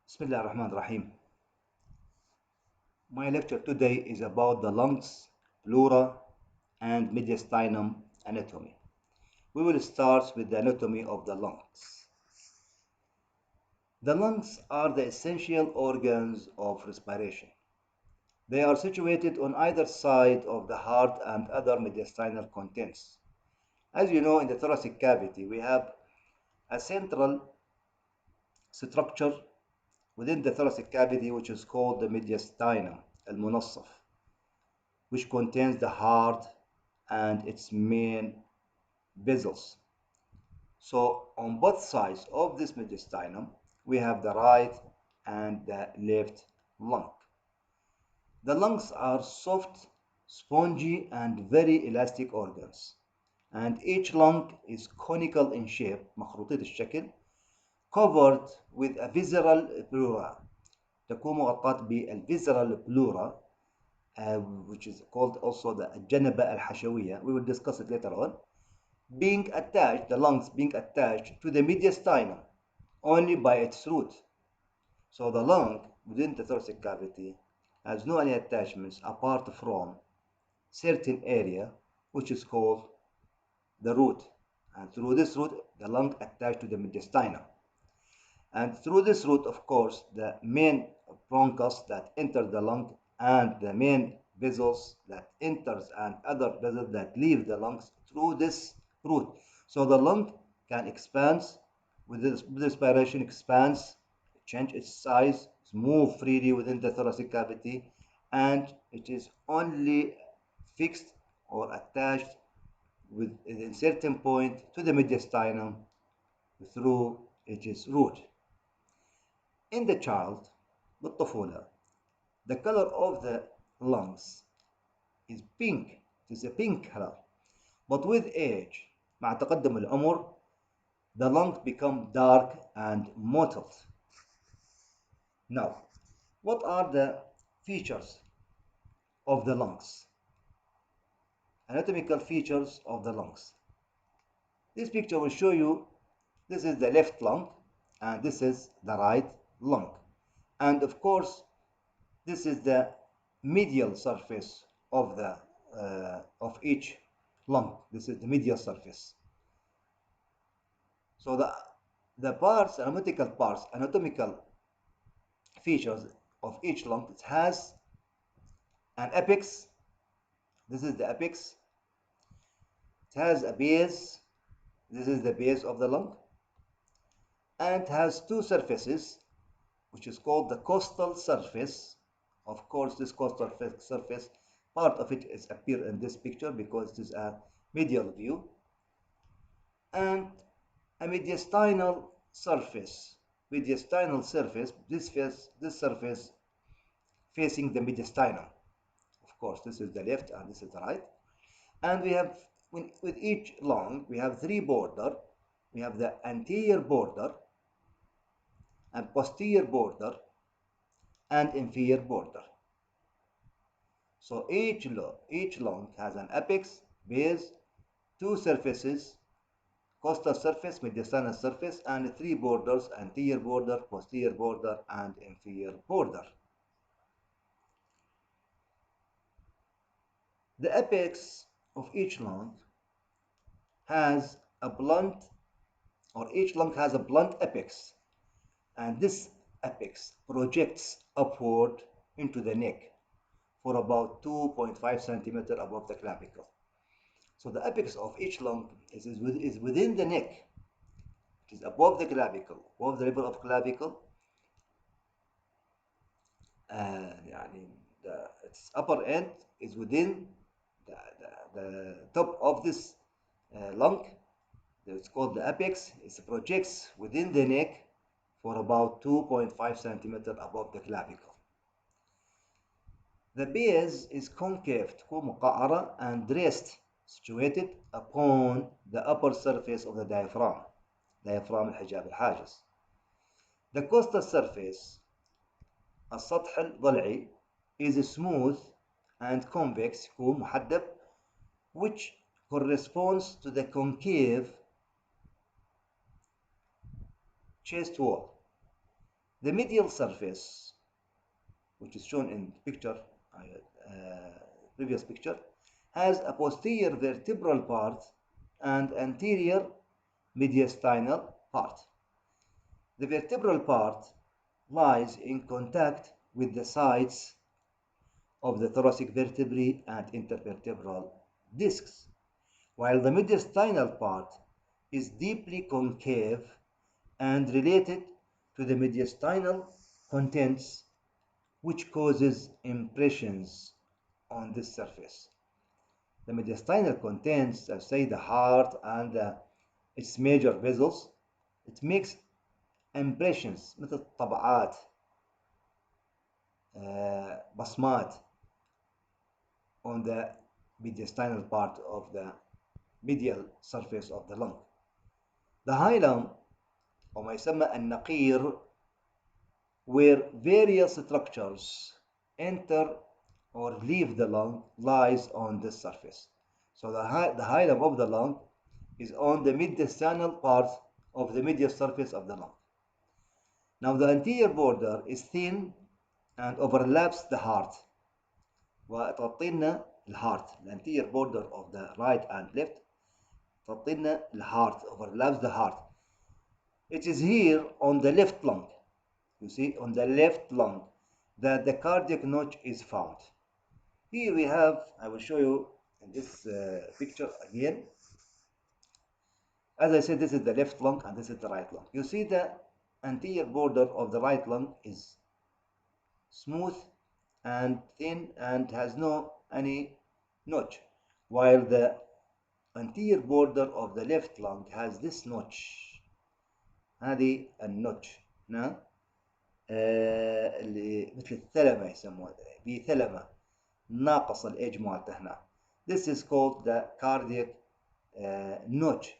Bismillah ar-Rahman ar-Rahim. My lecture today is about the lungs, pleura, and mediastinum anatomy. We will start with the anatomy of the lungs. The lungs are the essential organs of respiration. They are situated on either side of the heart and other mediastinal contents. As you know, in the thoracic cavity, we have a central structure within the thoracic cavity which is called the mediastinum al-munassaf, which contains the heart and its main vessels. So on both sides of this mediastinum, we have the right and the left lung. The lungs are soft, spongy, and very elastic organs, and each lung is conical in shape, مخروطية الشكل, covered with a visceral pleura. تكون مغطاة بالvisceral pleura, which is called also the الجنبة الحشوية. We will discuss it later on. Being attached, the lungs being attached to the mediastinum only by its root. So the lung within the thoracic cavity has no any attachments apart from certain area which is called the root. And through this root, the lung attached to the mediastinum. And through this route, of course, the main bronchus that enters the lung and the main vessels that enters and other vessels that leave the lungs through this route. So the lung can expand with this respiration, expands, change its size, move freely within the thoracic cavity, and it is only fixed or attached with a certain point to the mediastinum through its root. In the child, بالطفولة, the color of the lungs is pink. It is a pink color. But with age, مع تقدم العمر, the lungs become dark and mottled. Now, what are the features of the lungs? Anatomical features of the lungs. This picture will show you, this is the left lung and this is the right lung. And of course, this is the medial surface of the of each lung. This is the medial surface. So the parts, anatomical features of each lung, it has an apex. This is the apex. It has a base. This is the base of the lung. And it has two surfaces, which is called the costal surface. Of course, this costal surface, part of it is appear in this picture because it is a medial view. And a mediastinal surface. Mediastinal surface, this surface facing the mediastinum. Of course, this is the left and this is the right. And we have, with each lung, we have three borders. We have the anterior border, and posterior border, and inferior border. So each lung has an apex, base, two surfaces, costal surface, mediastinal surface, and three borders: anterior border, posterior border, and inferior border. The apex of each lung has a blunt, or each lung has a blunt apex, and this apex projects upward into the neck for about 2.5 centimeters above the clavicle. So the apex of each lung is within the neck. It is above the clavicle, above the level of clavicle. Its upper end is within the top of this lung. It's called the apex. It projects within the neck for about 2.5 centimeters above the clavicle. The base is concave, تكون مقعرة, and rests, situated upon the upper surface of the diaphragm, الحجاب الحاجز. The costal surface, السطح الضلعي, is smooth and convex, يكون محدب, which corresponds to the concave chest wall. The medial surface, which is shown in picture, previous picture, has a posterior vertebral part and anterior mediastinal part. The vertebral part lies in contact with the sides of the thoracic vertebrae and intervertebral discs, while the mediastinal part is deeply concave and related to the mediastinal contents, which causes impressions on this surface. The mediastinal contents, I say the heart and its major vessels, it makes impressions مثل طبعات بصمات on the mediastinal part of the medial surface of the lung. The hilum, أو ما يسمى النقير, where various structures enter or leave the lung, lies on this surface. So the hilum of the lung is on the mediastinal part of the medial surface of the lung. Now the anterior border is thin and overlaps the heart. وتغطي لنا الهارت. The anterior border of the right and left تغطي لنا الهارت, overlaps the heart. It is here on the left lung, you see, on the left lung, that the cardiac notch is found. Here we have, I will show you in this picture again. As I said, this is the left lung and this is the right lung. You see the anterior border of the right lung is smooth and thin and has no any notch, while the anterior border of the left lung has this notch. هذه النوتش اللي مثل الثلمة يسموها بثلمة ناقص الإيج مالته هنا. This is called the cardiac notch.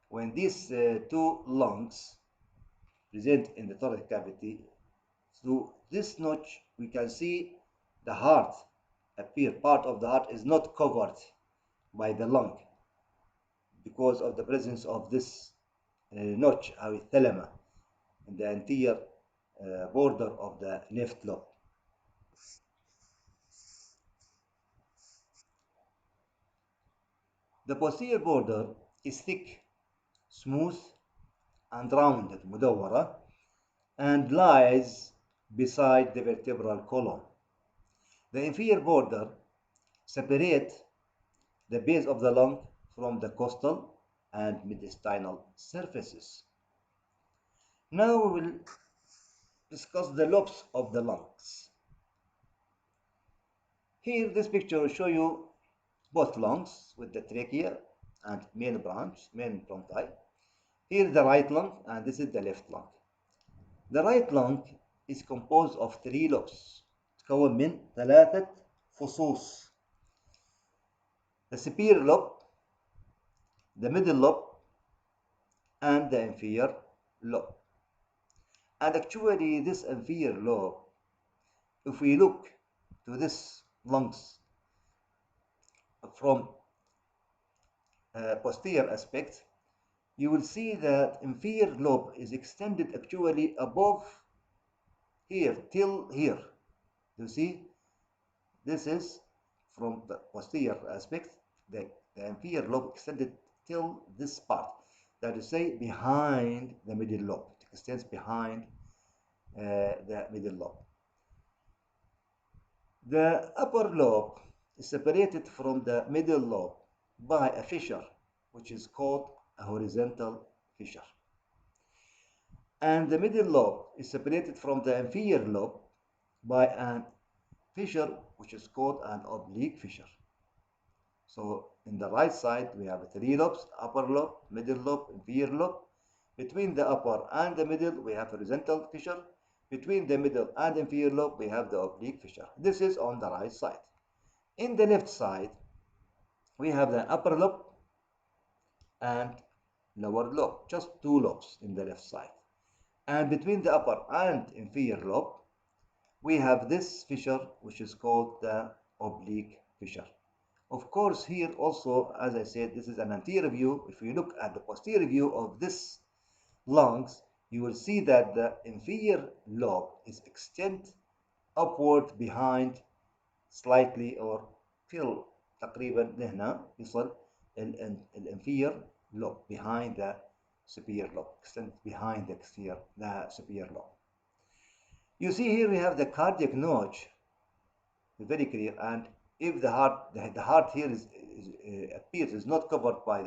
When these two lungs present in the thoracic cavity, through this notch we can see the heart appear. Part of the heart is not covered by the lung because of the presence of this notch أو الثلمة in the anterior border of the left lobe. The posterior border is thick, smooth and rounded, مدورة, and lies beside the vertebral column. The inferior border separates the base of the lung from the costal and mediastinal surfaces. Now we will discuss the lobes of the lungs. Here, this picture will show you both lungs with the trachea and main bronchi. Here the right lung and this is the left lung. The right lung is composed of 3 lobes. تكون من 3 فصوص. The superior lobe, the middle lobe, and the inferior lobe. And actually this inferior lobe, if we look to this lungs from posterior aspect, you will see that inferior lobe is extended actually above here till here. You see, this is from the posterior aspect, the inferior lobe extended till this part, that is say behind the middle lobe. It extends behind the middle lobe. The upper lobe is separated from the middle lobe by a fissure, which is called a horizontal fissure. And the middle lobe is separated from the inferior lobe by a fissure, which is called an oblique fissure. So in the right side, we have 3 lobes, upper lobe, middle lobe, inferior lobe. Between the upper and the middle, we have horizontal fissure. Between the middle and inferior lobe, we have the oblique fissure. This is on the right side. In the left side, we have the upper lobe and lower lobe, just 2 lobes in the left side. And between the upper and inferior lobe, we have this fissure, which is called the oblique fissure. Of course, here also, as I said, this is an anterior view. If you look at the posterior view of this lungs, you will see that the inferior lobe is extend upward behind slightly or till تقريبا لهنا يصل الانفير lobe behind the superior lobe, extend behind the superior lobe. You see here we have the cardiac notch, very clear, and if the heart here appears is not covered by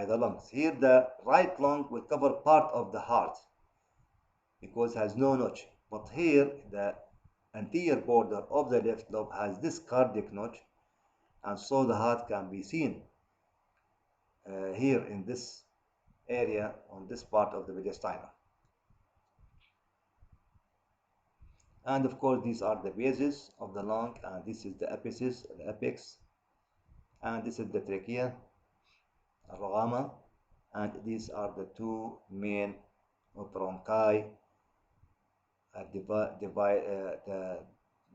the lungs. Here the right lung will cover part of the heart because it has no notch. But here the anterior border of the left lobe has this cardiac notch, and so the heart can be seen here in this area on this part of the mediastinum. And of course these are the bases of the lung, and this is the apex, and this is the trachea, الرغامة, and these are the two main bronchi,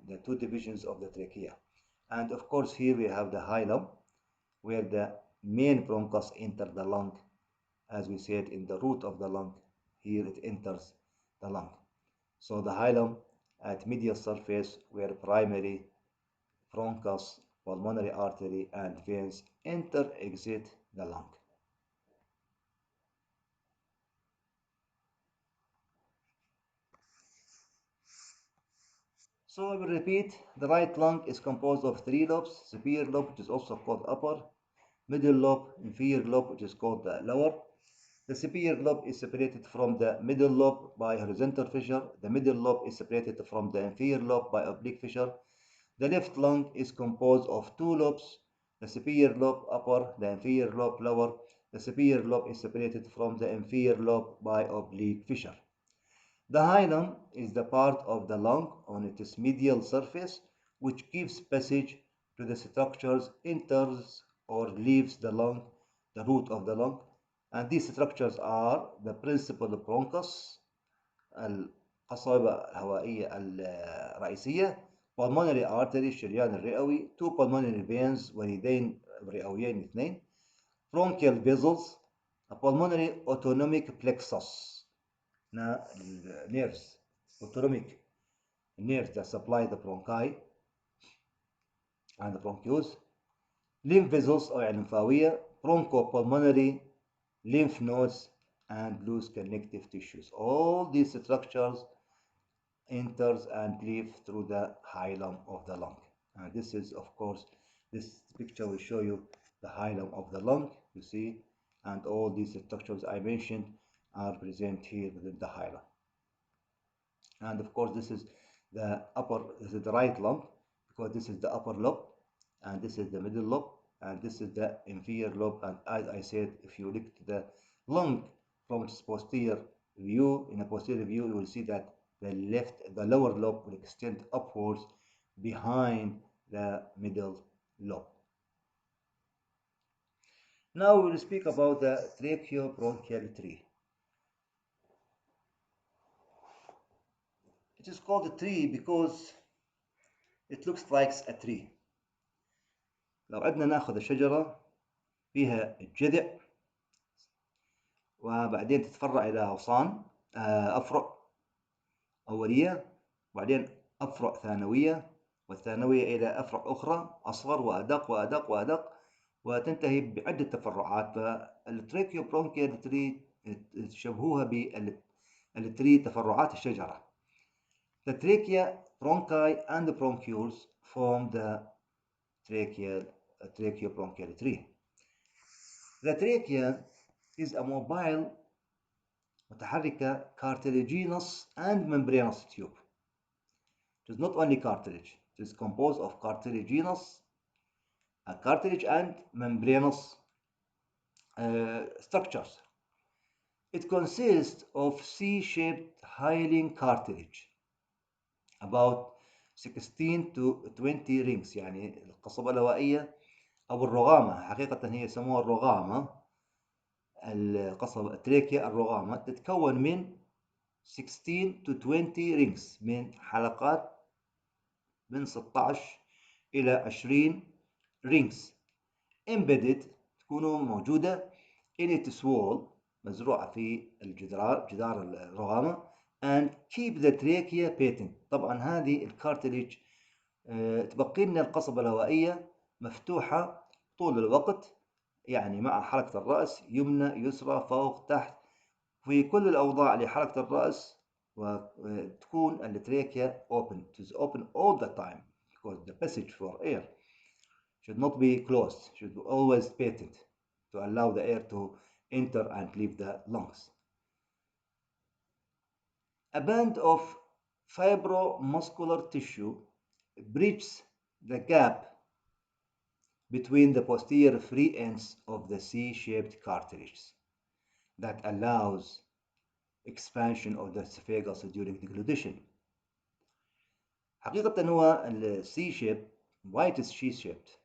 the two divisions of the trachea. And of course here we have the hilum, where the main bronchus enter the lung, as we said, in the root of the lung. Here it enters the lung. So the hilum at medial surface, where primary bronchus, pulmonary artery, and veins exit the lung. So I will repeat, the right lung is composed of three lobes: superior lobe, which is also called upper; middle lobe; inferior lobe, which is called the lower. The superior lobe is separated from the middle lobe by horizontal fissure. The middle lobe is separated from the inferior lobe by oblique fissure. The left lung is composed of two lobes: the superior lobe upper, the inferior lobe lower. The superior lobe is separated from the inferior lobe by oblique fissure. The hilum is the part of the lung on its medial surface which gives passage to the structures, enters or leaves the lung, the root of the lung. And these structures are the principal bronchus, القصبة الهوائية الرئيسية; pulmonary artery الشريان الرئوي; two pulmonary veins وريدين رئويين اثنين; bronchial vessels; a pulmonary autonomic plexus, nerves, autonomic nerves that supply the bronchi and the bronchioles; lymph vessels أو lymphawiة; bronchopulmonary lymph nodes, and loose connective tissues. All these structures enters and leave through the hilum of the lung. And this is, of course, this picture will show you the hilum of the lung, you see, and all these structures I mentioned are present here within the hilum. And of course this is the right lung, because this is the upper lobe, and this is the middle lobe, and this is the inferior lobe. And as I said, if you look to the lung from its posterior view, in a posterior view, you will see that the lower lobe will extend upwards behind the middle lobe. Now we will speak about the tracheobronchial tree. It is called a tree because it looks like a tree. لو عدنا ناخذ الشجرة فيها الجذع، وبعدين تتفرع إلى أغصان، أفرع أولية، وبعدين أفرع ثانوية، والثانوية إلى أفرع أخرى أصغر وأدق وأدق وأدق، وتنتهي بعدة تفرعات. فالتريكيوبرونكيال تري شبهوها بالتري، تفرعات الشجرة. The trachea, bronchi, and the bronchioles form the tracheobronchial tree. The trachea is a mobile متحركة cartilaginous and membranous tube. It is not only cartilage, it is composed of cartilaginous, cartilage and membranous structures. It consists of C-shaped hyaline cartilage, about 16 to 20 rings. يعني القصبة الهوائية أو الرغامة، حقيقة هي يسموها الرغامة، القصبة التريكيا الرغامة تتكون من 16 to 20 rings، من حلقات من 16 إلى 20 rings embedded، تكون موجودة in its wall مزروعة في جدار الرغامة and keep the trachea patent. طبعا هذه الكارتليج تبقي لنا القصبة الهوائية مفتوحة طول الوقت، يعني مع حركة الرأس يمنى يسرى فوق تحت في كل الأوضاع لحركة الرأس، وتكون التراكيا open. It is open all the time because the passage for air should not be closed, should be always patent to allow the air to enter and leave the lungs. A band of fibromuscular tissue bridges the gap between the posterior free ends of the C-shaped cartilage that allows expansion of the esophagus during deglutition. حقيقة هو ال C-shaped, why it is C-shaped?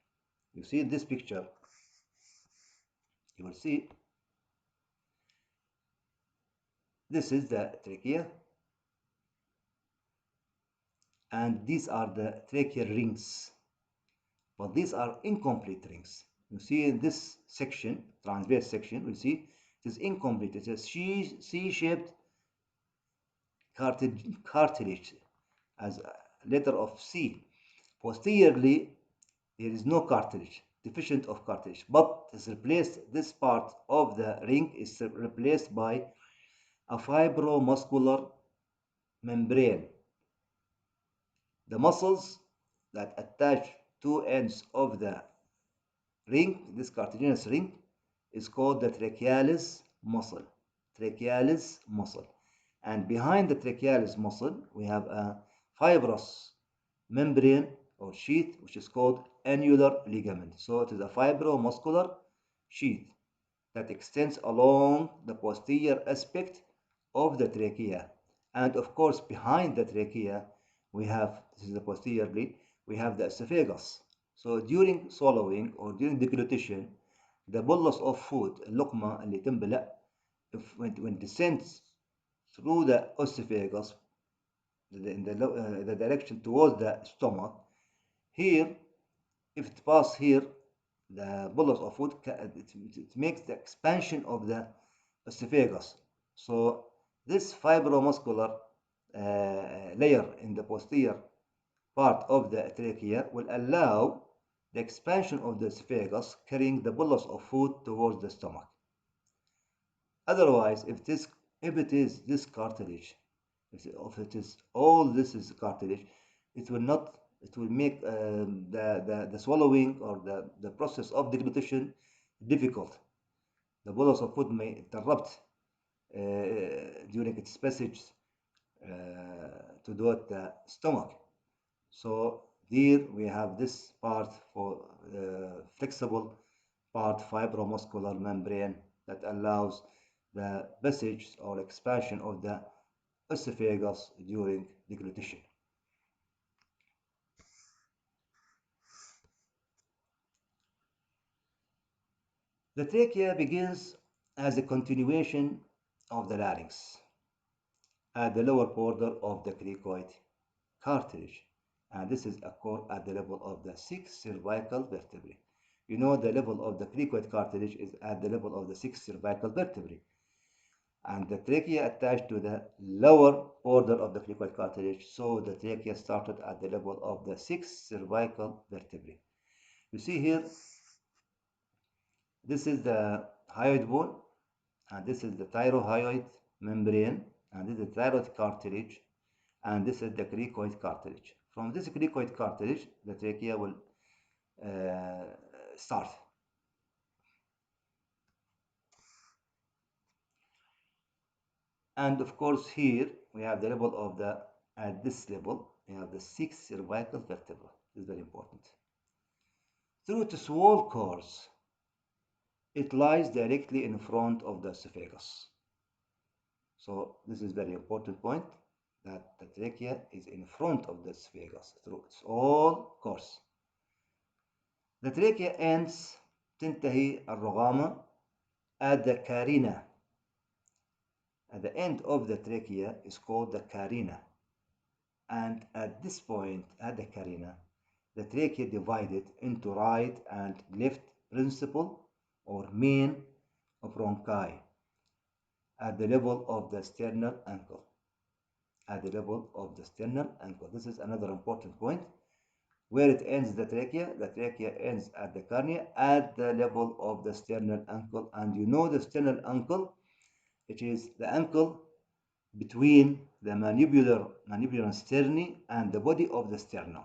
You see in this picture, you will see this is the trachea and these are the tracheal rings, but these are incomplete rings. You see in this section, transverse section, we see it is incomplete. It is a C-shaped cartilage as a letter of C. Posteriorly, there is no cartilage, deficient of cartilage, but is replaced. This part of the ring is replaced by a fibromuscular membrane. The muscles that attach two ends of the ring, this cartilaginous ring, is called the trachealis muscle. Trachealis muscle. And behind the trachealis muscle, we have a fibrous membrane or sheath, which is called annular ligament. So it is a fibromuscular sheath that extends along the posterior aspect of the trachea. And of course, behind the trachea, we have, this is the posteriorly, we have the esophagus. So during swallowing or during deglutition, the bolus of food, اللقمة اللي تنبلع, when it descends through the esophagus in the direction towards the stomach, here, if it passes here, the bolus of food, it makes the expansion of the esophagus. So this fibromuscular layer in the posterior part of the trachea will allow the expansion of the esophagus, carrying the bolus of food towards the stomach. Otherwise, if it is this cartilage, if it is all this is cartilage, it will not. It will make the swallowing or the process of deglutition difficult. The bolus of food may interrupt during its passage toward the stomach. So here we have this part for flexible part fibromuscular membrane that allows the passage or expansion of the esophagus during deglutition. The trachea begins as a continuation of the larynx at the lower border of the cricoid cartilage, and this is occurred at the level of the 6 cervical vertebrae. You know the level of the cricoid cartilage is at the level of the 6 cervical vertebrae, and the trachea attached to the lower border of the cricoid cartilage, so the trachea started at the level of the 6 cervical vertebrae. You see here, this is the hyoid bone, and this is the thyrohyoid membrane, and this is the thyroid cartilage, and this is the cricoid cartilage. From this cricoid cartilage, the trachea will start. And of course, here we have the level of the, at this level, we have the 6 cervical vertebra. This is very important. Through its wall course, it lies directly in front of the esophagus. So this is very important point, that the trachea is in front of the esophagus through its whole course. The trachea ends تنتهي الرغامة at the carina. At the end of the trachea is called the carina. And at this point, at the carina, the trachea divided into right and left principal or main bronchi. at the level of the sternal ankle. At the level of the sternal ankle. This is another important point. Where it ends the trachea ends at the cornea at the level of the sternal ankle. And you know the sternal ankle, it is the ankle between the mandibular sterni and the body of the sternum.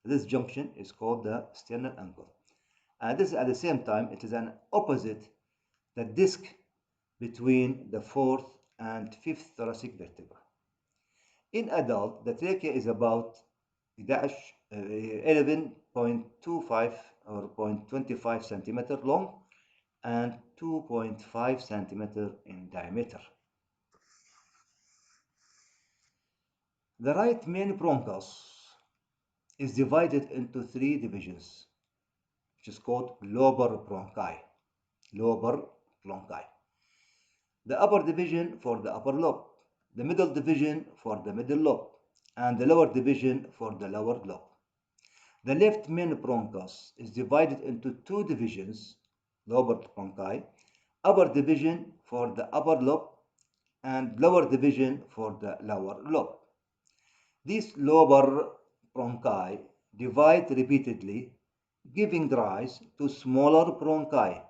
This junction is called the sternal ankle. And this at the same time, it is an opposite the disc between the fourth and fifth thoracic vertebra. In adult, the trachea is about 11.25 or 0.25 centimeter long and 2.5 centimeter in diameter. The right main bronchus is divided into three divisions, which is called lobar bronchi. Lobar bronchi. The upper division for the upper lobe, the middle division for the middle lobe, and the lower division for the lower lobe. The left main bronchus is divided into two divisions, lobar bronchi, upper division for the upper lobe and lower division for the lower lobe. These lobar bronchi divide repeatedly, giving rise to smaller bronchi,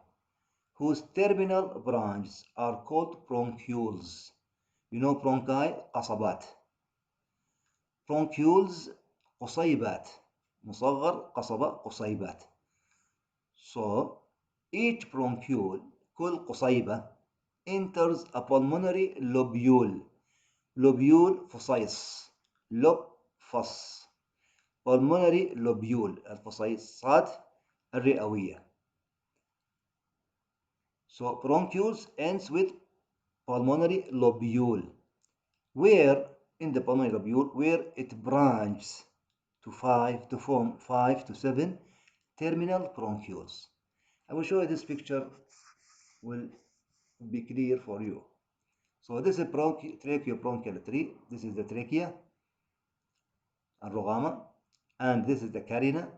whose terminal branches are called bronchioles. You know bronchi, قصبات. Bronchioles, قصيبات. مصغر قصبة قصيبات. So, each bronchiole, كل قصيبة, enters a pulmonary lobule. Lobule فصيص. lobe فص. pulmonary lobule الفصيصات الرئوية. So bronchioles ends with pulmonary lobule, where in the pulmonary lobule where it branches to form 5 to 7 terminal bronchioles. I will show you this picture will be clear for you. So this is tracheobronchial tree. This is the trachea, الرغامة, and this is the carina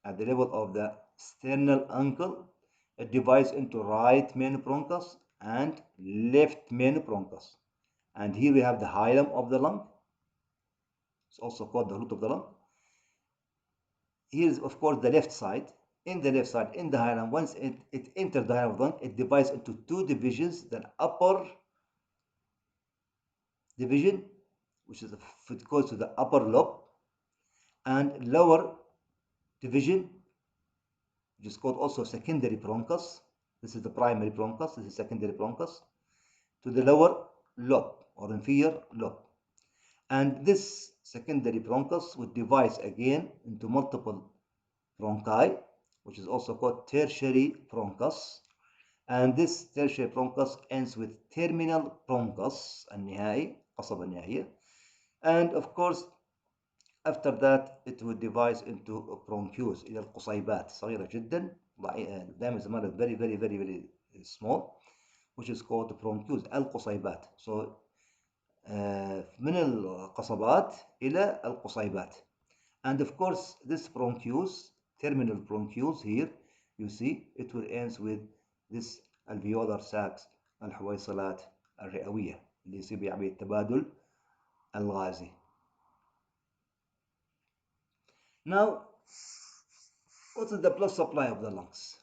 at the level of the sternal ankle. It divides into right main bronchus and left main bronchus. And here we have the hilum of the lung. It's also called the root of the lung. Here is, of course, the left side. In the left side, in the hilum, once it enters the hilum of the lung, it divides into two divisions. The upper division, which is it goes to the upper lobe, and lower division, which is called also secondary bronchus. This is the primary bronchus, this is secondary bronchus, to the lower lobe or inferior lobe. And this secondary bronchus would divide again into multiple bronchi, which is also called tertiary bronchus. And this tertiary bronchus ends with terminal bronchus النهائي, قصبة النهائية. And of course, after that it would divide into bronchioles إلى القصيبات صغيرة جدا, diameter very small, which is called bronchioles القصيبات. So من القصبات إلى القصيبات. And of course this bronchioles, terminal bronchioles here, you see it will end with this alveolar sacs الحويصلات الرئوية اللي يصير بعملية التبادل الغازي. Now, what is the blood supply of the lungs?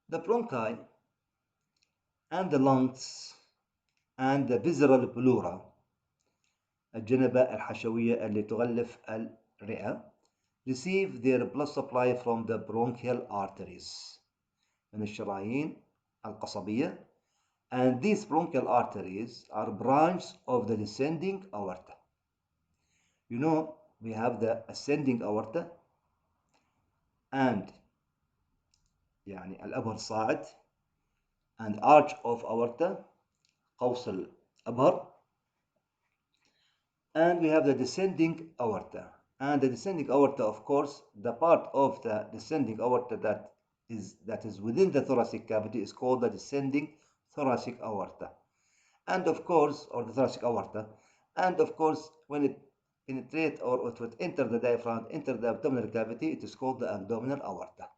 The bronchi and the lungs and the visceral pleura, الجنبة الحشوية اللي تغلف الرئة, receive their blood supply from the bronchial arteries, من الشرايين القصبية, and these bronchial arteries are branches of the descending aorta. You know, we have the ascending aorta and يعني الأبهر صاعد and arch of aorta قوس الأبهر, and we have the descending aorta. And the descending aorta, of course, the part of the descending aorta that is within the thoracic cavity is called the descending thoracic aorta. And of course, or the thoracic aorta, and of course, when it penetrate or it would enter the diaphragm, enter the abdominal cavity, it is called the abdominal aorta.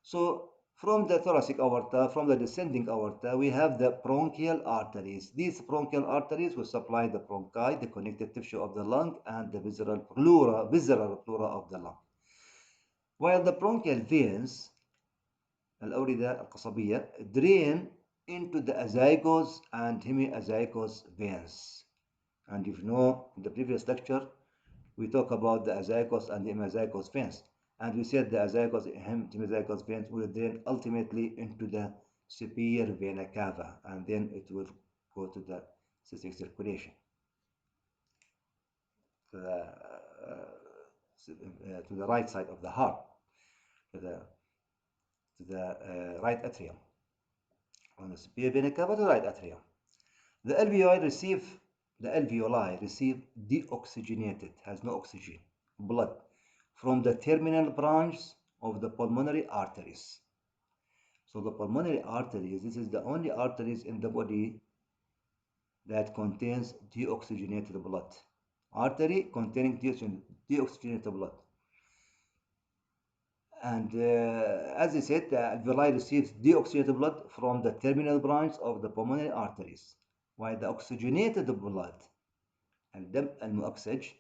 So From the thoracic aorta, from the descending aorta, we have the bronchial arteries. These bronchial arteries will supply the bronchi, the connective tissue of the lung, and the visceral pleura of the lung. While the bronchial veins, الأوردة القصبية, drain into the azygos and hemiazygos veins. And if you know, in the previous lecture, we talk about the azygos and the hemiazygos veins. And we said the azygos and hemiazygos veins will drain ultimately into the superior vena cava, and then it will go to the cystic circulation, to the right side of the heart, to the right atrium. On the superior vena cava to the right atrium. The alveoli receive deoxygenated, has no oxygen, blood from the terminal branch of the pulmonary arteries. So the pulmonary arteries, this is the only arteries in the body that contains deoxygenated blood. Artery containing deoxygenated blood. And as I said, the alveoli receives deoxygenated blood from the terminal branch of the pulmonary arteries, while the oxygenated blood, الدم المؤكسج,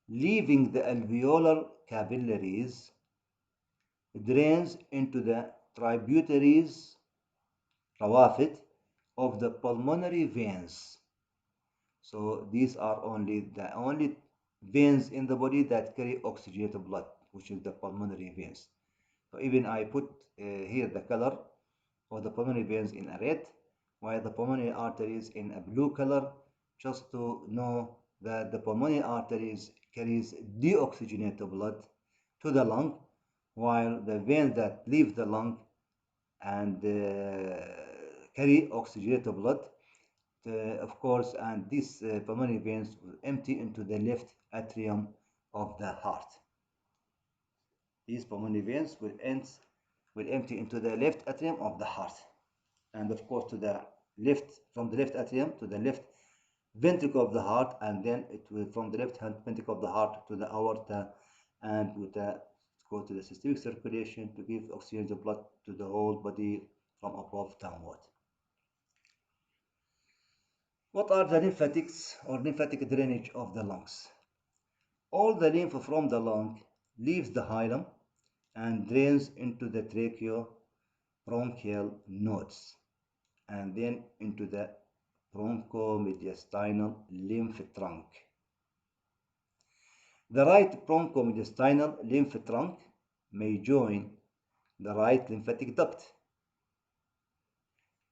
leaving the alveolar capillaries, drains into the tributaries, روافد, of the pulmonary veins. So these are the only veins in the body that carry oxygenated blood, which is the pulmonary veins. So even I put here the color of the pulmonary veins in a red, while the pulmonary arteries in a blue color, just to know that the pulmonary arteries carries deoxygenated blood to the lung, while the veins that leave the lung and carry oxygenated blood, of course, and these pulmonary veins will empty into the left atrium of the heart. These pulmonary veins will empty into the left atrium of the heart, and of course to the left, from the left atrium to the left ventricle of the heart, and then it will from the left ventricle of the heart to the aorta, and with go to the systemic circulation to give oxygenated blood to the whole body from above downward. What are the lymphatics or lymphatic drainage of the lungs? All the lymph from the lung leaves the hilum and drains into the tracheobronchial nodes, and then into the bronchomediastinal lymph trunk. The right bronchomediastinal lymph trunk may join the right lymphatic duct,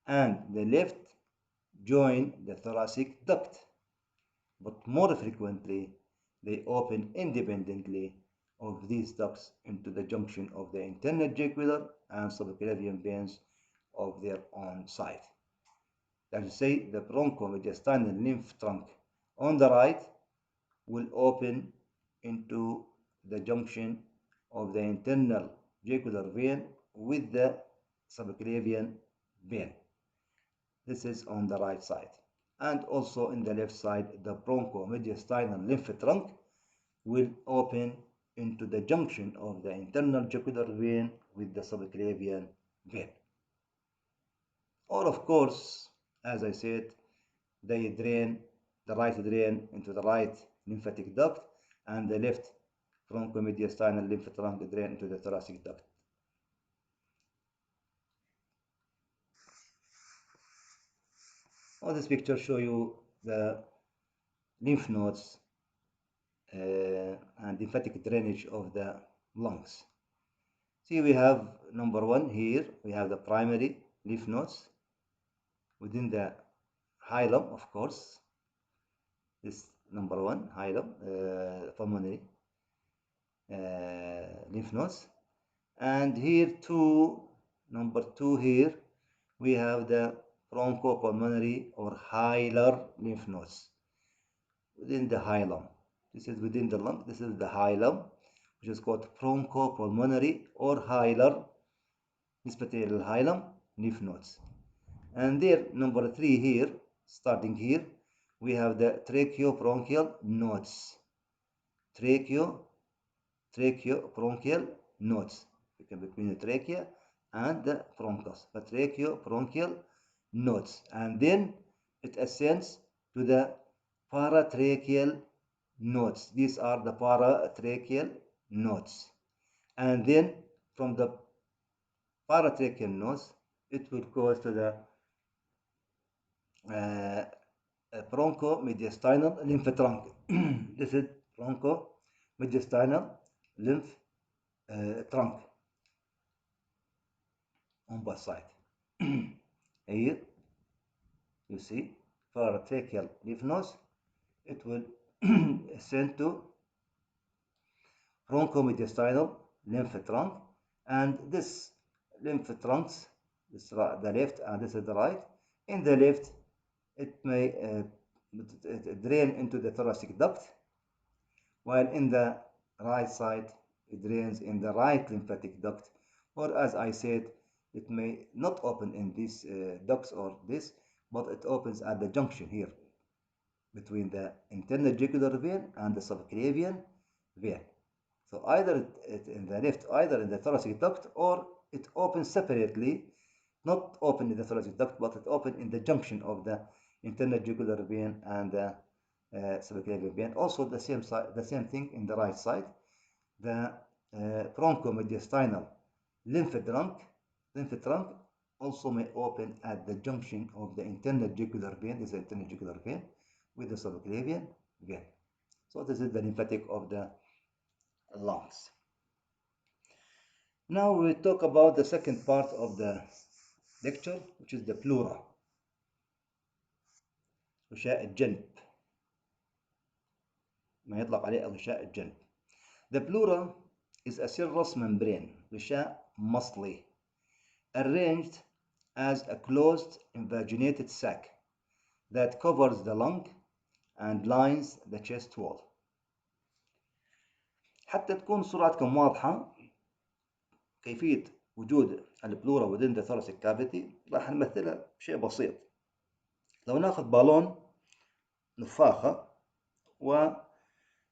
and the left join the thoracic duct, but more frequently they open independently of these ducts into the junction of the internal jugular and subclavian veins of their own side. That is to say, the bronchomediastinal lymph trunk on the right will open into the junction of the internal jugular vein with the subclavian vein. This is on the right side. And also in the left side, the bronchomediastinal lymph trunk will open into the junction of the internal jugular vein with the subclavian vein. Or of course, as I said, they drain, the right drain into the right lymphatic duct, and the left bronchomediastinal lymph trunk drain into the thoracic duct. On this picture show you the lymph nodes and lymphatic drainage of the lungs. See, we have number one here, we have the primary lymph nodes within the hilum, of course. This number one, hilum, pulmonary lymph nodes. And here number two here, we have the bronchopulmonary or hilar lymph nodes within the hilum. This is within the lung. This is the hilum, which is called bronchopulmonary or hilar, nisbatil hilum lymph nodes. And there, number three here, starting here, we have the tracheobronchial nodes. Tracheobronchial nodes. Between the trachea and the bronchus, the tracheobronchial nodes, and then it ascends to the paratracheal nodes. These are the paratracheal nodes, and then from the paratracheal nodes, it will go to the uh, bronchomediastinal lymph trunk. This is bronchomediastinal lymph trunk on both sides. Here you see paratracheal lymph nodes. It will send to bronchomediastinal lymph trunk, and this lymph trunks, this is the left and this is the right. In the left, it may drain into the thoracic duct, while in the right side, it drains in the right lymphatic duct, or as I said, it may not open in these ducts or this, but it opens at the junction here between the internal jugular vein and the subclavian vein. So either in the left, either in the thoracic duct, or it opens separately, not open in the thoracic duct, but it opens in the junction of the internal jugular vein and the subclavian vein. Also the same side, the same thing in the right side. The bronchomediastinal lymph trunk also may open at the junction of the internal jugular vein, this is the internal jugular vein, with the subclavian vein. So this is the lymphatic of the lungs. Now we talk about the second part of the lecture, which is the pleura, غشاء الجنب، ما يطلق عليه غشاء الجنب. The pleura is a serous membrane, غشاء مصلي, arranged as a closed invaginated sac that covers the lung and lines the chest wall. حتى تكون صورتكم واضحة كيفية وجود البلورا within the thoracic cavity راح نمثلها بشيء بسيط. لو ناخذ بالون نفاخة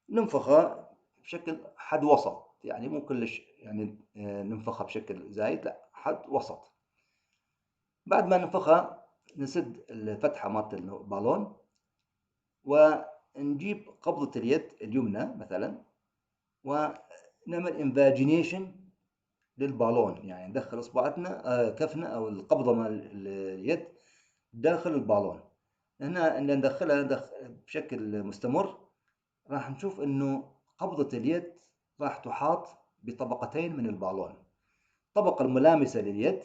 وننفخها بشكل حد وسط، يعني مو كلش يعني ننفخها بشكل زايد، لا حد وسط. بعد ما ننفخها نسد الفتحة مالت البالون ونجيب قبضة اليد اليمنى مثلا ونعمل انفاجينيشن للبالون، يعني ندخل اصبعتنا كفنا او القبضة مال اليد داخل البالون. هنا ان ندخلها بشكل مستمر راح نشوف انه قبضة اليد راح تحاط بطبقتين من البالون، الطبقة الملامسة لليد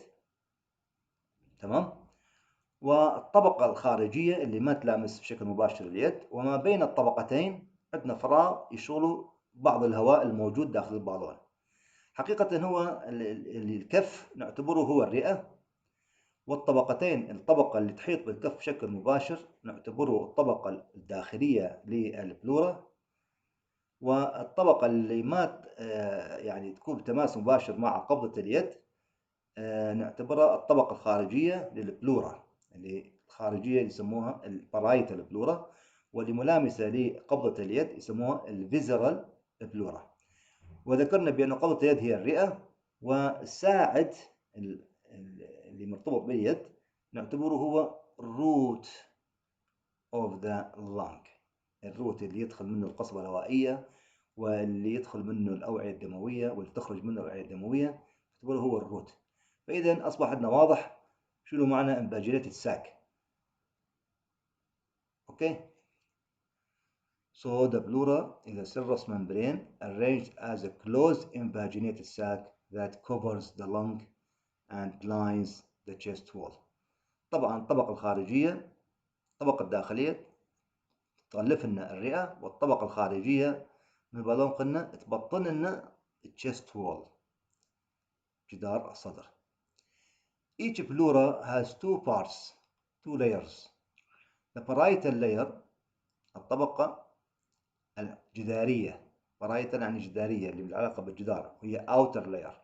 تمام، والطبقة الخارجية اللي ما تلامس بشكل مباشر اليد، وما بين الطبقتين عندنا فراغ يشغلوا بعض الهواء الموجود داخل البالون. حقيقة هو الكف نعتبره هو الرئة، والطبقتين الطبقة اللي تحيط بالكف بشكل مباشر نعتبره الطبقة الداخلية للبلورا، والطبقة اللي ما يعني تكون بتماس مباشر مع قبضة اليد نعتبرها الطبقة الخارجية للبلورا، اللي الخارجية يسموها البارايتال بلورا، واللي ملامسة لقبضة اليد يسموها الفيزرال بلورا. وذكرنا بأن قبضة اليد هي الرئة، والساعد اللي مرتبط باليد نعتبره هو root of the lung، الروت اللي يدخل منه القصبة الهوائية واللي يدخل منه الأوعية الدموية واللي تخرج منه الأوعية الدموية، نعتبره هو الروت. فإذا أصبح عندنا واضح شنو معنى invaginated sac. Okay. So the pleura is a serous membrane arranged as a closed invaginated sac that covers the lung and lines the chest wall. طبعا الطبقة الخارجية، الطبقة الداخلية تغلف لنا الرئة، والطبقة الخارجية من البالون قلنا تبطن لنا chest wall، جدار الصدر. Each pleura has two parts, two layers. The parietal layer الطبقة الجدارية، parietal يعني جدارية اللي بالعلاقة بالجدار، وهي outer layer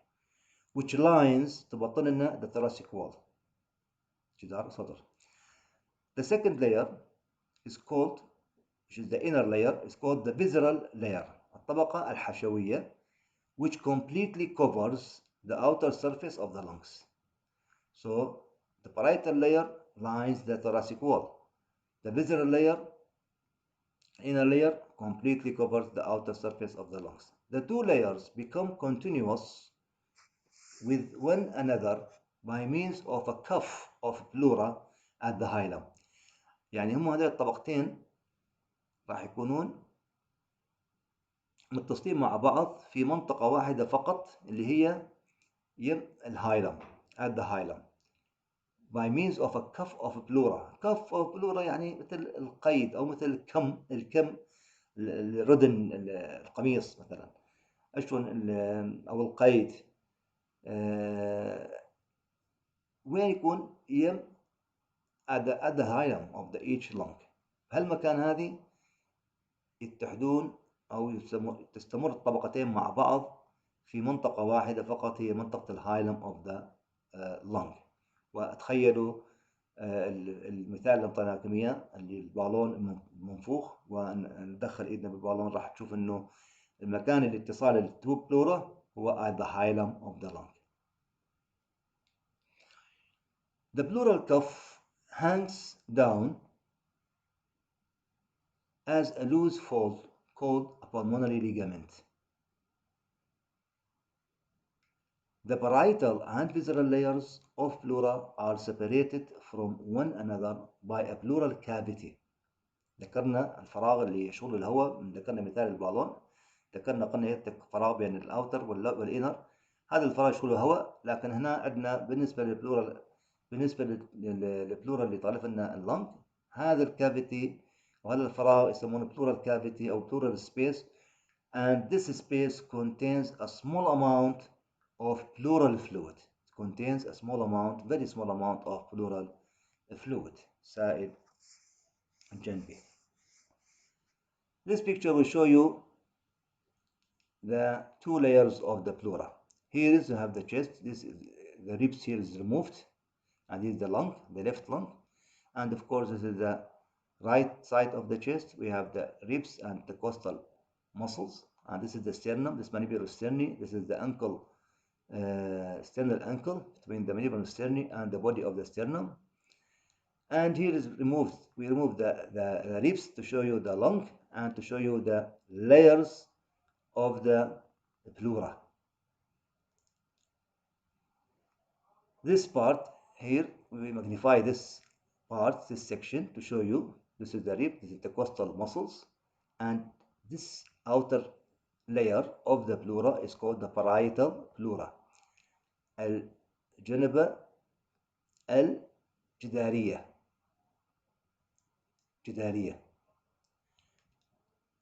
which lines تبطن لنا the thoracic wall، جدار الصدر. The second layer is called, which is the inner layer, is called the visceral layer، الطبقة الحشوية which completely covers the outer surface of the lungs. So the parietal layer lines the thoracic wall. The visceral layer, inner layer, completely covers the outer surface of the lungs. The two layers become continuous with one another by means of a cuff of pleura at the hilum. يعني هم هذول الطبقتين راح يكونون متصلين مع بعض في منطقة واحدة فقط اللي هي الهايلم at the hilum by means of a cuff of pleura. cuff of pleura يعني مثل القيد أو مثل الكم الردن القميص مثلا أشون أو القيد وين يكون at the hilum of the each lung. بهالمكان هذه يتحدون أو تستمر الطبقتين مع بعض في منطقة واحدة فقط هي منطقة الهايلم of the lung. وتخيلوا المثال اللي انطيناه لكم اياه اللي البالون منفوخ وندخل ايدنا بالبالون راح تشوف انه المكان الاتصال التو بلورا هو at the hilum of the lung. The pleural cuff hangs down as a loose fold called a pulmonary ligament. The parietal and visceral layers of pleura are separated from one another by a pleural cavity. ذكرنا الفراغ اللي يشغل الهواء، ذكرنا مثال البالون، ذكرنا قلنا فراغ بين الاوتر والانر، هذا الفراغ يشغله الهواء، لكن هنا عندنا بالنسبه للبلورال اللي طالع لنا اللنج، هذا الكافيتي وهذا الفراغ يسمونه pleural cavity او pleural space, and this space contains a small amount of pleural fluid. It contains a small amount, very small amount of pleural fluid, سائل جنبي. This picture will show you the two layers of the pleura. Here is you have the chest. This is the ribs here is removed, and this is the lung, the left lung, and of course this is the right side of the chest. We have the ribs and the costal muscles, and this is the sternum, this mandibular sterni. This is the ankle, sternal ankle between the mandibular sterni and the body of the sternum. And here is removed. We remove the ribs to show you the lung and to show you the layers of the pleura. This part here, we magnify this part, this section, to show you this is the rib, this is the costal muscles, and this outer layer of the pleura is called the parietal pleura. الجنبة الجدارية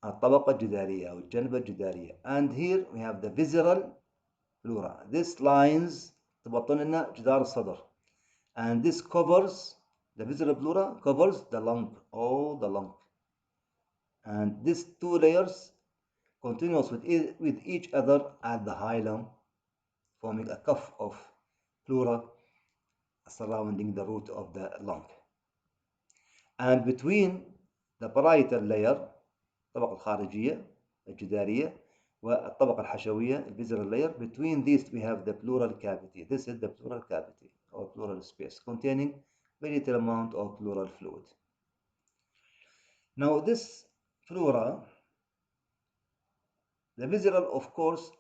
الطبقة الجدارية أو الجنبة الجدارية. And here we have the visceral pleura. This lines تبطن لنا جدار الصدر. And this covers, the visceral pleura covers the lung, all the lung. And these two layers continuous with each other at the hilum, forming a cuff of pleura surrounding the root of the lung. And between the parietal layer, الطبقة الخارجية الجدارية والطبقة الحشوية visceral layer, between these we have the pleural cavity. This is the pleural cavity or pleural space containing very little amount of pleural fluid. Now this pleura, the visceral of course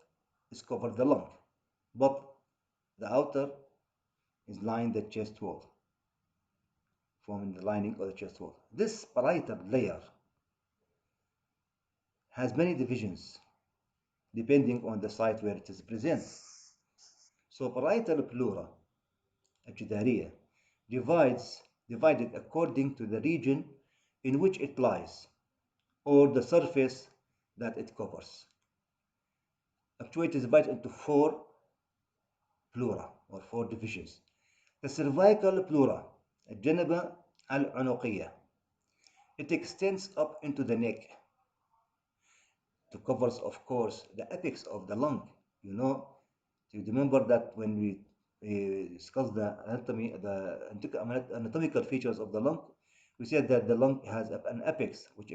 is covered the lung, but the outer is lining the chest wall, forming the lining of the chest wall. This parietal layer has many divisions depending on the site where it is present. So parietal pleura الجدارية divided according to the region in which it lies or the surface that it covers. Actually, it is divided into four pleura or four divisions. The cervical pleura الجنبة العنقية, it extends up into the neck to covers of course the apex of the lung. You know, you remember that when we discussed the anatomy, the anatomical features of the lung, we said that the lung has an apex which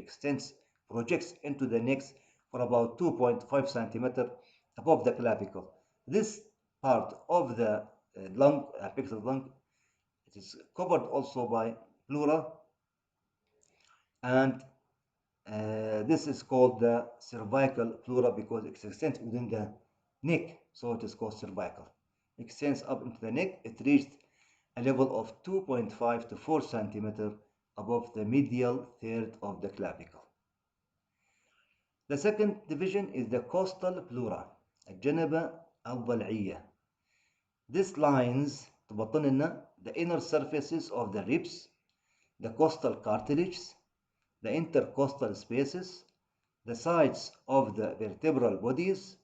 projects into the neck for about 2.5 centimeters above the clavicle. This part of the lung, apex of the lung. It is covered also by pleura, and this is called the cervical pleura because it extends within the neck, so it is called cervical. It extends up into the neck. It reached a level of 2.5 to 4 centimeters above the medial third of the clavicle. The second division is the costal pleura, الجنبة الضلعية. This lines the inner surfaces of the ribs, the costal cartilage, the intercostal spaces, the sides of the vertebral bodies,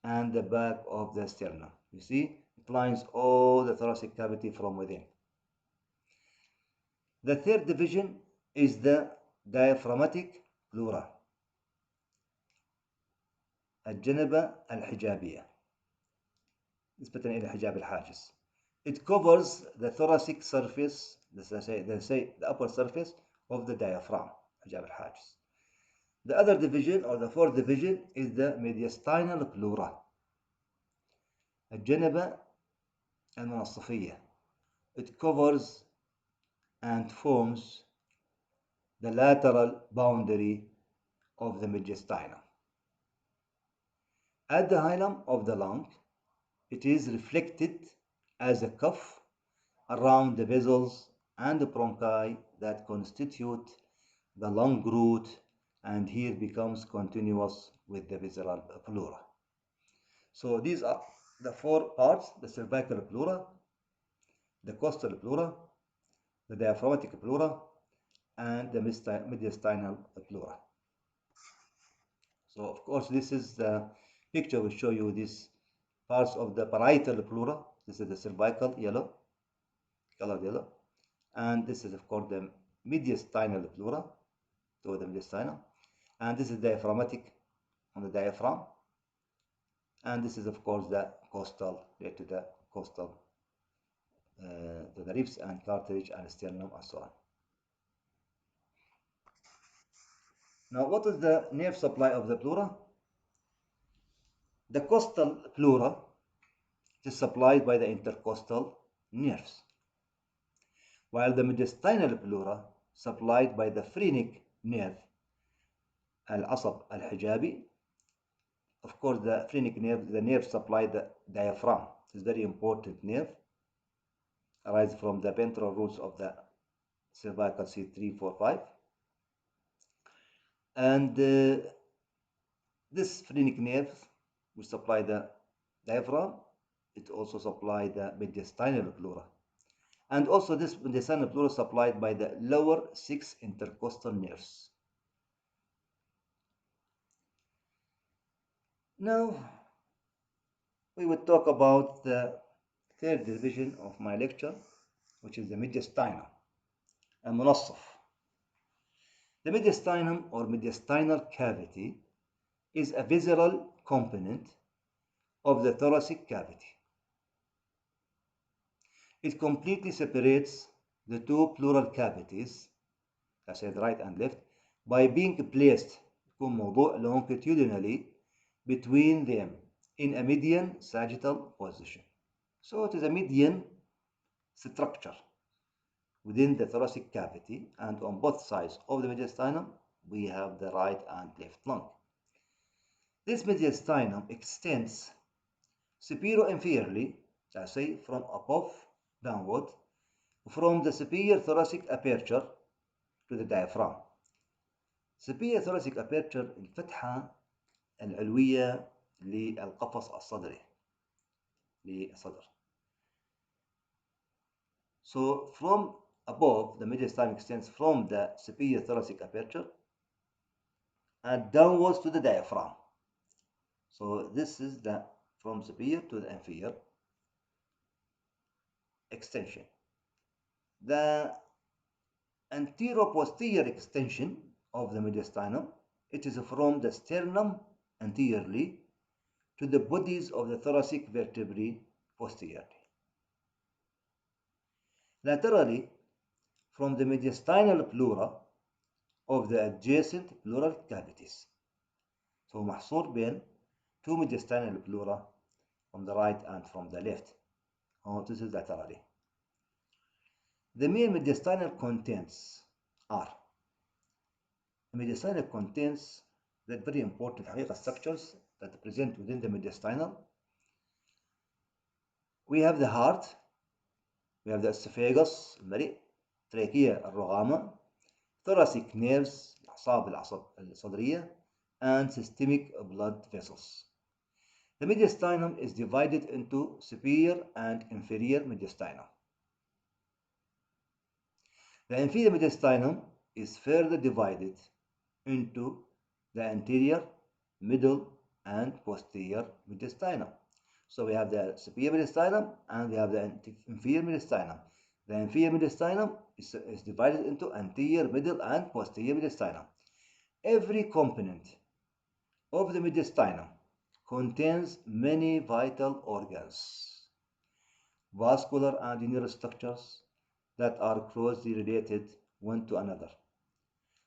and the back of the sternum. You see, it lines all the thoracic cavity from within. The third division is the diaphragmatic pleura, الجنبة الحجابية. نسبة إلى حجاب الحاجز. It covers the thoracic surface, the upper surface of the diaphragm, حجاب الحاجز. The other division, or the fourth division, is the mediastinal pleura, الجنبة المنصفية. It covers and forms the lateral boundary of the mediastinum. At the hilum of the lung, it is reflected as a cuff around the vessels and the bronchi that constitute the lung root, and here becomes continuous with the visceral pleura. So these are the four parts: the cervical pleura, the costal pleura, the diaphragmatic pleura, and the mediastinal pleura. So of course this is the picture will show you these parts of the parietal pleura. This is the cervical, yellow, colored yellow, and this is of course the mediastinal pleura, to the mediastinum, and this is diaphragmatic on the diaphragm, and this is of course the costal, to the costal, to the ribs and cartilage and sternum and so on. Now, what is the nerve supply of the pleura? The costal pleura is supplied by the intercostal nerves, while the mediastinal pleura supplied by the phrenic nerve, العصب الحجابي. Of course, the phrenic nerve, the nerve supply the diaphragm. It's a very important nerve, arises from the ventral roots of the cervical C3, 4, 5. And this phrenic nerve which supply the diaphragm, it also supply the mediastinal pleura. And also this mediastinal pleura supplied by the lower 6 intercostal nerves. Now we will talk about the third division of my lecture, which is the mediastinum, المنصف. The mediastinum or mediastinal cavity is a visceral component of the thoracic cavity. It completely separates the two pleural cavities, I said right and left, by being placed longitudinally between them in a median sagittal position. So it is a median structure within the thoracic cavity, and on both sides of the mediastinum we have the right and left lung. This mediastinum extends superior-inferiorly, I say from above downward, from the superior thoracic aperture to the diaphragm. Superior thoracic aperture الفتحة العلوية للقفص الصدري للصدر. So from above, the mediastinum extends from the superior thoracic aperture and downwards to the diaphragm. So this is the from superior to the inferior extension. The anteroposterior extension of the mediastinum, it is from the sternum anteriorly to the bodies of the thoracic vertebrae posteriorly. Laterally, from the mediastinal pleura of the adjacent pleural cavities. So محصور بين two mediastinal pleura from the right and from the left. Oh, this is laterally. The main mediastinal contents are mediastinal contents that very important حقيقة structures that present within the mediastinal. We have the heart, we have the esophagus المريء, trachea الرغامة, thoracic nerves الأعصاب الصدرية, and systemic blood vessels. The mediastinum is divided into superior and inferior mediastinum. The inferior mediastinum is further divided into the anterior, middle, and posterior mediastinum. So we have the superior mediastinum and we have the inferior mediastinum. The inferior mediastinum is divided into anterior, middle, and posterior mediastinum. Every component of the mediastinum contains many vital organs, vascular and neural structures that are closely related one to another.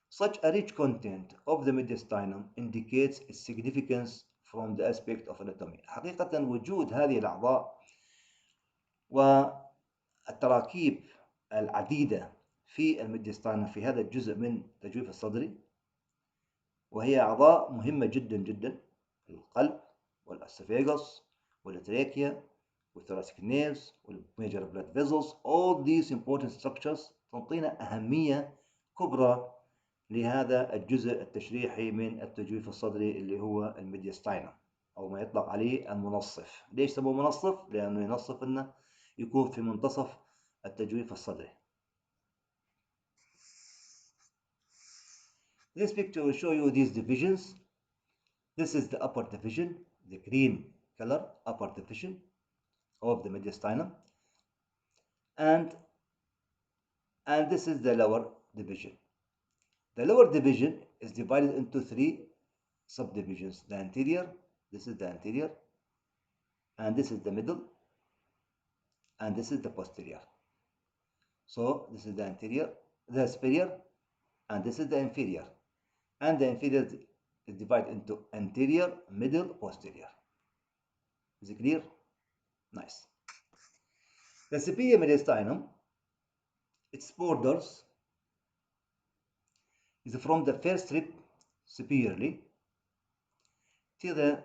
Such a rich content of the mediastinum indicates its significance from the aspect of anatomy. حقيقة وجود هذه الأعضاء والتراكيب العديدة في الميديستاينم في هذا الجزء من التجويف الصدري، وهي أعضاء مهمة جدا جدا: القلب والأسفاجس والتراكيا والثوراسيك نيرفز والميجر بلاد فيزلز. All these important structures تعطينا أهمية كبرى لهذا الجزء التشريحي من التجويف الصدري اللي هو الميدياستاينم، أو ما يطلق عليه المنصف. ليش سموه منصف؟ لأنه ينصف لنا، يكون في منتصف التجويف الصدري. This picture will show you these divisions. This is the upper division, the green color upper division of the mediastinum, and this is the lower division. The lower division is divided into three subdivisions: the anterior, this is the anterior, and this is the middle, and this is the posterior. So this is the anterior, the superior, and this is the inferior, and the inferior is divided into anterior, middle, posterior. Is it clear? Nice. The superior mediastinum, its borders is from the first rib superiorly to the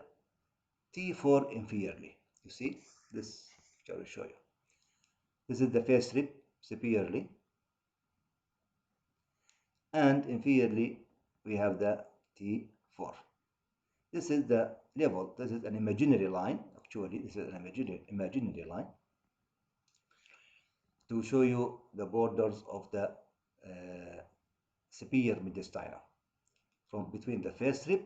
T4 inferiorly. You see, this picture will show you. This is the first rib superiorly, and inferiorly we have the T4. This is the level. This is an imaginary line. Actually, this is an imaginary line to show you the borders of the superior mediastinum, from between the first rib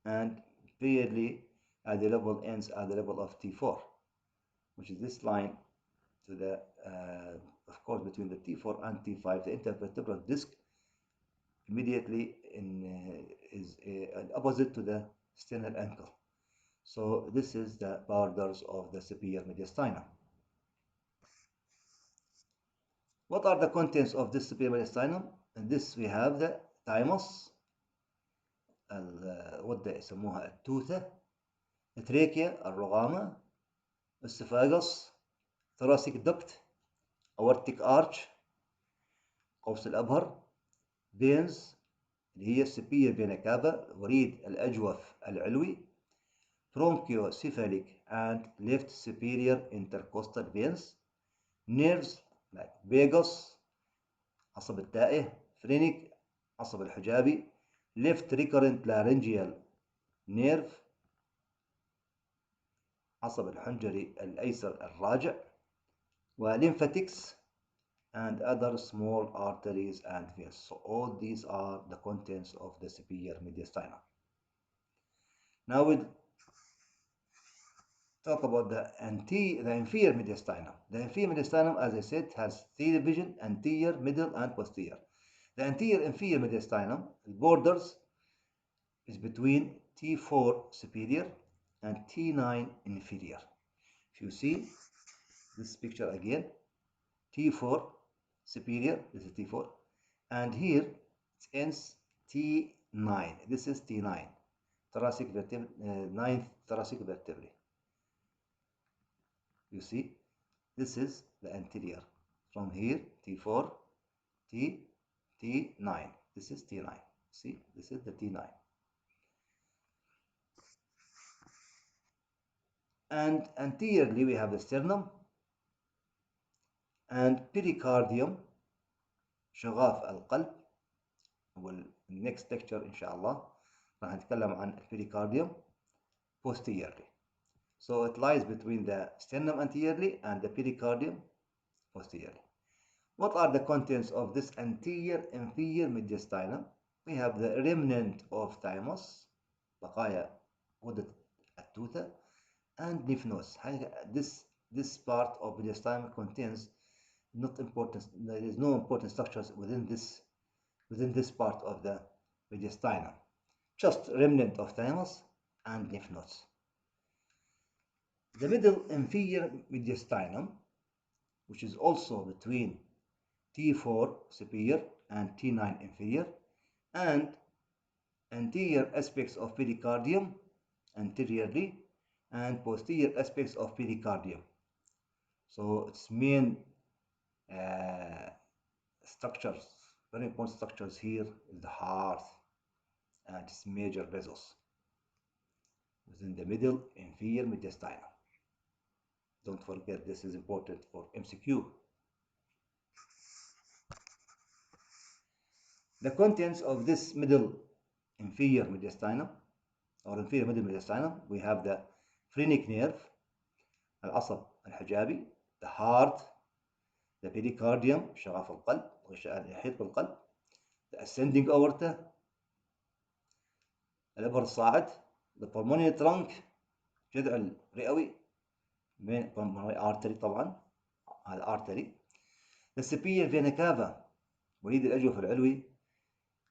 and inferiorly at the level ends at the level of T4, which is this line to the of course between the T4 and T5. The intervertebral disc immediately is opposite to the sternal ankle. So this is the borders of the superior mediastinum. What are the contents of this superior mediastinum? In this we have the thymus, الغدة يسموها التوثة، التراكيا الرغامة، esophagus, thoracic duct, aortic arch قوس الأبهر، veins اللي هي superior vena cava الوريد الأجوف العلوي، bronchiocephalic and left superior intercostal veins, nerves like vagus عصب التائه، phrenic عصب الحجابي، left recurrent laryngeal nerve عصب الحنجري الأيسر الراجع، ولymphatics and other small arteries and veins. So all these are the contents of the superior mediastinum. Now we'll talk about the inferior mediastinum. The inferior mediastinum, as I said, has three divisions: anterior, middle, and posterior. The inferior mediastinum, the borders is between T4 superior and T9 inferior. If you see this picture again, T4 superior, this is T4, and here it ends T9. This is T9, thoracic vertebrae, ninth thoracic vertebrae. You see, this is the anterior. From here, T4, T9. This is T9. See, this is the T9. And anteriorly, we have the sternum and pericardium, شغاف القلب. Next lecture إن شاء الله راح نتكلم عن pericardium posteriorly. So it lies between the sternum anteriorly and the pericardium posteriorly. What are the contents of this anterior inferior mediastinum? We have the remnant of thymus, بقايا غدة التوثة, and lymph nodes. This part of mediastinum contains not important. There is no important structures within this part of the mediastinum. Just remnant of thymus and lymph nodes. The middle inferior mediastinum, which is also between T4 superior and T9 inferior, and anterior aspects of pericardium anteriorly and posterior aspects of pericardium. So its main structures, very important structures here, is the heart and its major vessels within the middle inferior mediastinum. Don't forget, this is important for MCQ. The contents of this middle inferior mediastinum or inferior middle mediastinum, we have the phrenic nerve, العصب الحجابي, the heart, the pericardium, شغاف القلب, غشاء يحيط بالقلب, the ascending aorta, الإبر الصاعد, the pulmonary trunk, جذع الرئوي, main pulmonary artery طبعا, هذا artery, the superior vena cava, وريد الأجوف العلوي,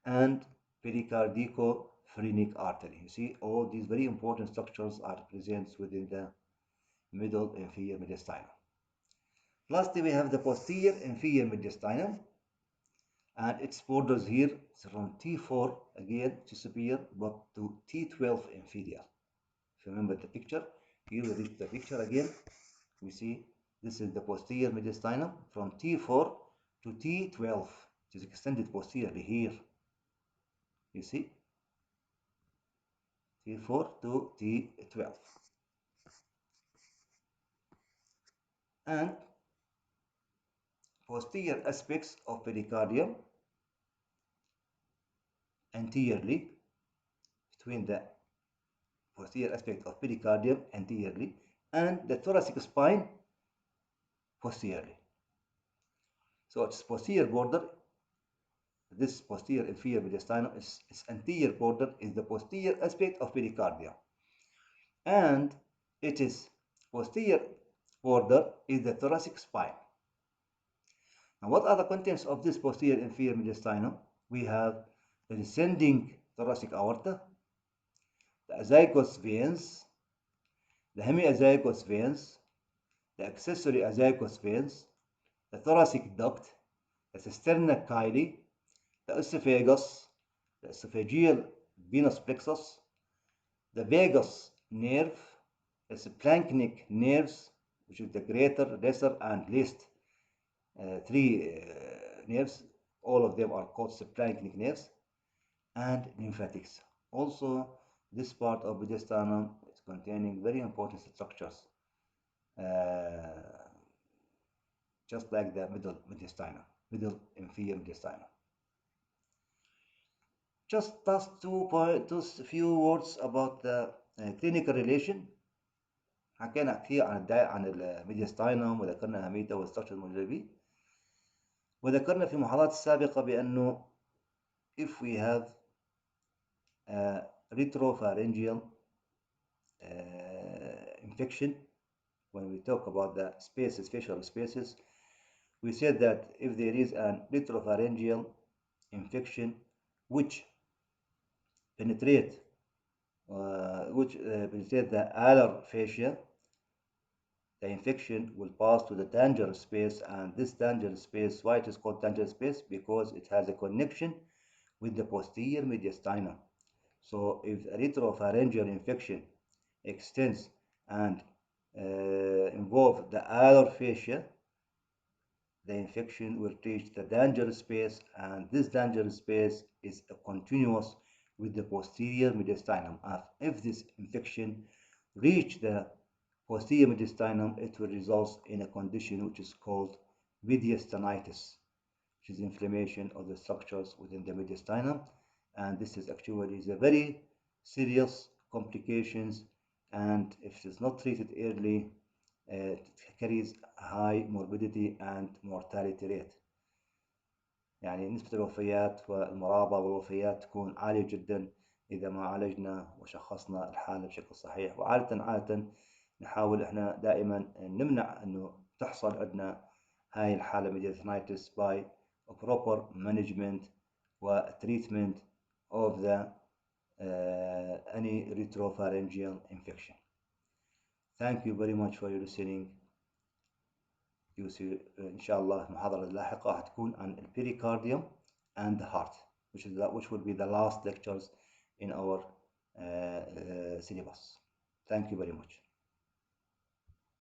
and pericardico-phrenic artery. You see, all these very important structures are present within the middle inferior mediastinum. Lastly, we have the posterior inferior mediastinum, and its borders here is from T4 again to superior, but to T12 inferior. If you remember the picture, here we reach the picture again. We see this is the posterior mediastinum from T4 to T12. It is extended posteriorly here. You see, T4 to T12. And posterior aspects of pericardium anteriorly, between the posterior aspect of pericardium anteriorly and the thoracic spine posteriorly. So its posterior border, this posterior inferior mediastinum, its anterior border is the posterior aspect of pericardium, and its posterior border is the thoracic spine. Now, what are the contents of this posterior inferior mediastinum? We have the descending thoracic aorta, the azygos veins, the hemiazygos veins, the accessory azygos veins, the thoracic duct, the cisterna chyli, the esophagus, the esophageal venous plexus, the vagus nerve, the splanchnic nerves, which is the greater, lesser, and least three nerves. All of them are called splanchnic nerves, and lymphatics. Also, this part of mediastinum is containing very important structures, just like the middle mediastinum, middle inferior mediastinum. Just few words about the clinical relation. حكينا كثير عن الميدياستاينم وذكرنا أهميته والستركشر الموجودة به، وذكرنا في المحاضرات السابقة بأنه if we have a retropharyngeal infection, when we talk about the spaces, facial spaces, we said that if there is an retropharyngeal infection which penetrate the alar fascia, the infection will pass to the tangerine space, and this tangerine space, why it is called tangerine space? Because it has a connection with the posterior mediastinum. So if a retropharyngeal infection extends and involve the alar fascia, the infection will reach the danger space, and this danger space is continuous with the posterior mediastinum. If this infection reach the posterior mediastinum, it will result in a condition which is called mediastinitis, which is inflammation of the structures within the mediastinum, and this is actually a very serious complications, and if it is not treated early, it carries high morbidity and mortality rate. يعني نسبة الوفيات والمرضى والوفيات تكون عالية جدا إذا ما عالجنا وشخصنا الحالة بشكل صحيح. وعادة نحاول إحنا دائما نمنع إنه تحصل عندنا هاي الحالة mediastinitis by a proper management و treatment of the any retropharyngeal infection. Thank you very much for your listening. إن شاء الله المحاضرة اللاحقة هتكون عن البريكارديوم and the heart, which will be the last lectures in our syllabus. Thank you very much.